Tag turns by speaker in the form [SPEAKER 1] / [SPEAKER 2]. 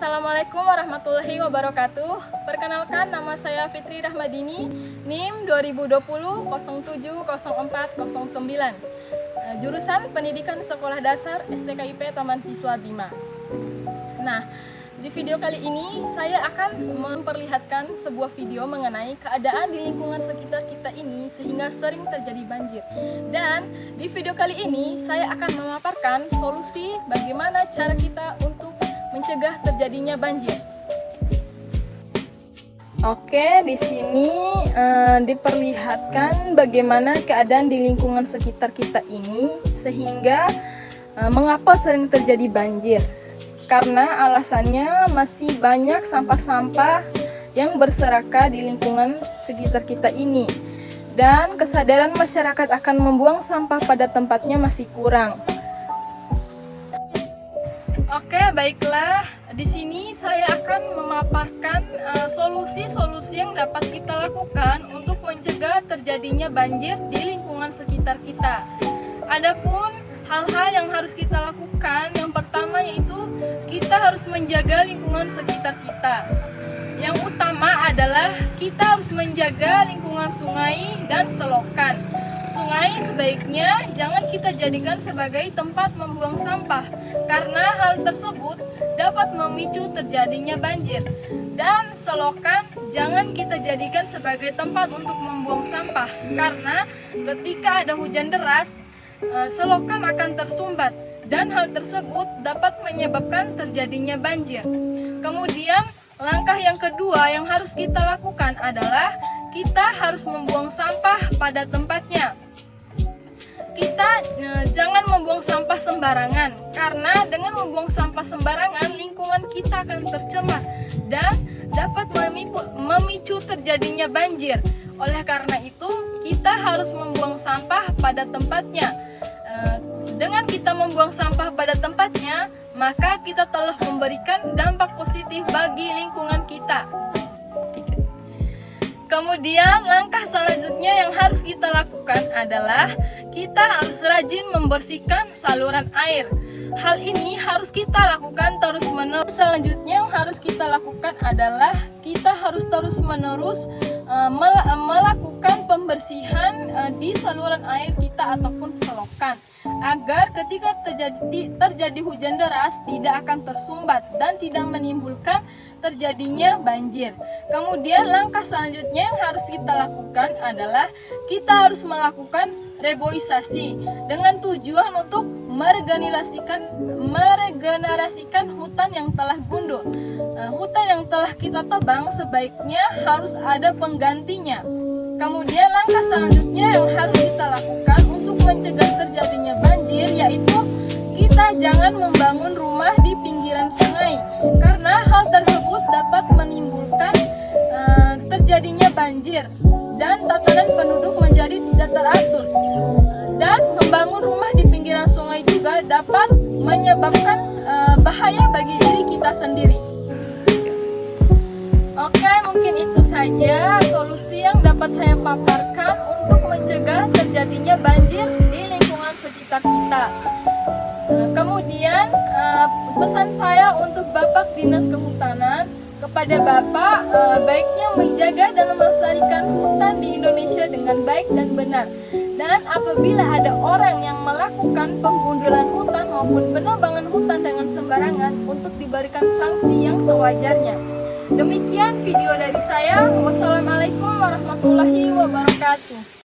[SPEAKER 1] Assalamualaikum warahmatullahi wabarakatuh. Perkenalkan, nama saya Fitri Rahmadini, NIM 2020 070409. Jurusan Pendidikan Sekolah Dasar STKIP Taman Siswa Bima. Nah, di video kali ini saya akan memperlihatkan sebuah video mengenai keadaan di lingkungan sekitar kita ini sehingga sering terjadi banjir. Dan di video kali ini saya akan memaparkan solusi bagaimana cara kita untuk mencegah terjadinya banjir. Oke, di sini diperlihatkan bagaimana keadaan di lingkungan sekitar kita ini sehingga mengapa sering terjadi banjir. Karena alasannya masih banyak sampah-sampah yang berserakan di lingkungan sekitar kita ini. Dan kesadaran masyarakat akan membuang sampah pada tempatnya masih kurang. Oke, baiklah. Di sini saya akan memaparkan solusi-solusi yang dapat kita lakukan untuk mencegah terjadinya banjir di lingkungan sekitar kita. Adapun hal-hal yang harus kita lakukan, yang pertama yaitu kita harus menjaga lingkungan sekitar kita. Yang utama adalah kita harus menjaga lingkungan sungai dan selokan. Sungai sebaiknya jangan kita jadikan sebagai tempat membuang sampah, karena hal tersebut dapat memicu terjadinya banjir. Dan selokan jangan kita jadikan sebagai tempat untuk membuang sampah, karena ketika ada hujan deras, selokan akan tersumbat dan hal tersebut dapat menyebabkan terjadinya banjir. Kemudian langkah yang kedua yang harus kita lakukan adalah kita harus membuang sampah pada tempatnya. Kita jangan membuang sampah sembarangan, karena dengan membuang sampah sembarangan lingkungan kita akan tercemar dan dapat memicu terjadinya banjir. Oleh karena itu, kita harus membuang sampah pada tempatnya. Dengan kita membuang sampah pada tempatnya, maka kita telah memberikan dampak positif bagi lingkungan kita. Kemudian langkah selanjutnya yang harus kita lakukan adalah kita harus rajin membersihkan saluran air. Hal ini harus kita lakukan terus-menerus. Selanjutnya yang harus kita lakukan adalah kita harus terus-menerus melakukan pembersihan di saluran air kita ataupun selokan, agar ketika terjadi hujan deras tidak akan tersumbat dan tidak menimbulkan terjadinya banjir. Kemudian langkah selanjutnya yang harus kita lakukan adalah kita harus melakukan reboisasi dengan tujuan untuk meregenerasikan hutan yang telah gundul. Hutan yang telah kita tebang sebaiknya harus ada penggantinya. Kemudian langkah selanjutnya yang harus kita lakukan untuk mencegah terjadinya banjir yaitu kita jangan membangun rumah di pinggiran sungai, karena hal tersebut dapat menimbulkan terjadinya banjir dan tatanan penduduk menjadi tidak teratur. Dan membangun rumah di pinggiran sungai juga dapat menyebabkan bahaya bagi diri kita sendiri. Oke, mungkin itu saja solusi yang dapat saya paparkan untuk mencegah terjadinya banjir di lingkungan sekitar kita. Kemudian pesan saya untuk Bapak Dinas Kehutanan kepada Bapak, baiknya menjaga dan melestarikan hutan di Indonesia dengan baik dan benar. Dan apabila ada orang yang melakukan penggundulan hutan maupun penebangan hutan dengan sembarangan, untuk diberikan sanksi yang sewajarnya. Demikian video dari saya. Wassalamualaikum warahmatullahi wabarakatuh.